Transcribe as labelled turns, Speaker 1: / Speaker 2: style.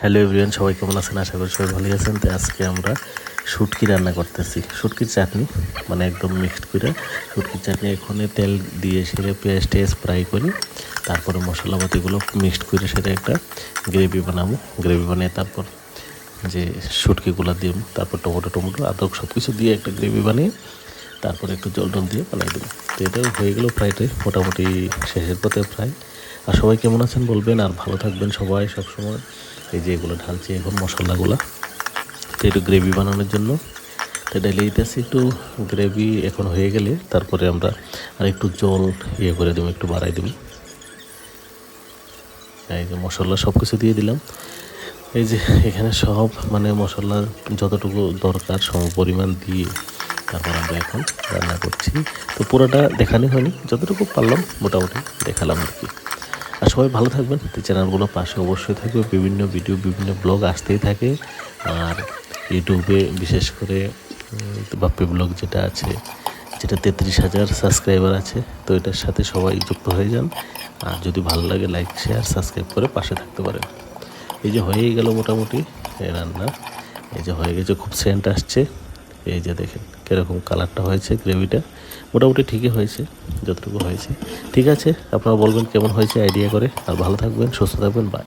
Speaker 1: Hello everyone, সবাই কেমন আছেন? আশা করি সবাই ভালোই আছেন। তো আজকে আমরা শুটকি রান্না করতেছি, শুটকির চাটনি, মানে একদম মিক্সড করে শুটকির চাটনি। এখানে তেল দিয়ে সেটা পেঁয়াজ টেস্ট ফ্রাই করি, তারপরে মশলাপাতিগুলো মিক্সড করে সেটা একটা গ্রেভি বানাবো। গ্রেভি বানিয়ে তারপর যে শুটকিগুলো দিয়ে, তারপর টমেটো আদরক সব কিছু দিয়ে একটা গ্রেভি বানিয়ে তারপরে একটু জল দিয়ে বানিয়ে দেবো। তো এটাও হয়ে গেলো ফ্রাইটাই, মোটামুটি শেষের পথে ফ্রাই। আর সবাই কেমন আছেন বলবেন, আর ভালো থাকবেন সবাই সবসময়। এই যে এগুলো ঢালছি এখন মশলাগুলো, তো একটু গ্রেভি বানানোর জন্য। তো ঢেলে দিতেছি একটু গ্রেভি। এখন হয়ে গেলে তারপরে আমরা আর একটু জল করে দেবো, একটু বাড়াই দেবো। এই যে মশলা সব কিছু দিয়ে দিলাম। এই যে এখানে সব মানে মশলা যতটুকু দরকার সম পরিমাণ দিয়ে তারপর আমরা এখন রান্না করছি। তো পুরোটা দেখানি হয়নি, যতটুকু পারলাম মোটামুটি দেখালাম আর কি। আর সবাই ভালো থাকবেন। তো চ্যানেলগুলো পাশে অবশ্যই থাকবে, বিভিন্ন ভিডিও বিভিন্ন ব্লগ আসতেই থাকে। আর ইউটিউবে বিশেষ করে বাপ্পি ব্লগ যেটা আছে, যেটা 33,000 সাবস্ক্রাইবার আছে, তো এটার সাথে সবাই যুক্ত হয়ে যান। আর যদি ভালো লাগে লাইক শেয়ার সাবস্ক্রাইব করে পাশে থাকতে পারেন। এই যে হয়েই গেল মোটামুটি রান্না। এই যে হয়ে গেছে, খুব সেন্ট আসছে। এই যে দেখেন কীরকম কালারটা হয়েছে, গ্রেভিটা মোটামুটি ঠিকই হয়েছে, যতটুকু হয়েছে ঠিক আছে। আপনারা বলবেন কেমন হয়েছে আইডিয়া করে। আর ভালো থাকবেন, সুস্থ থাকবেন, বাই।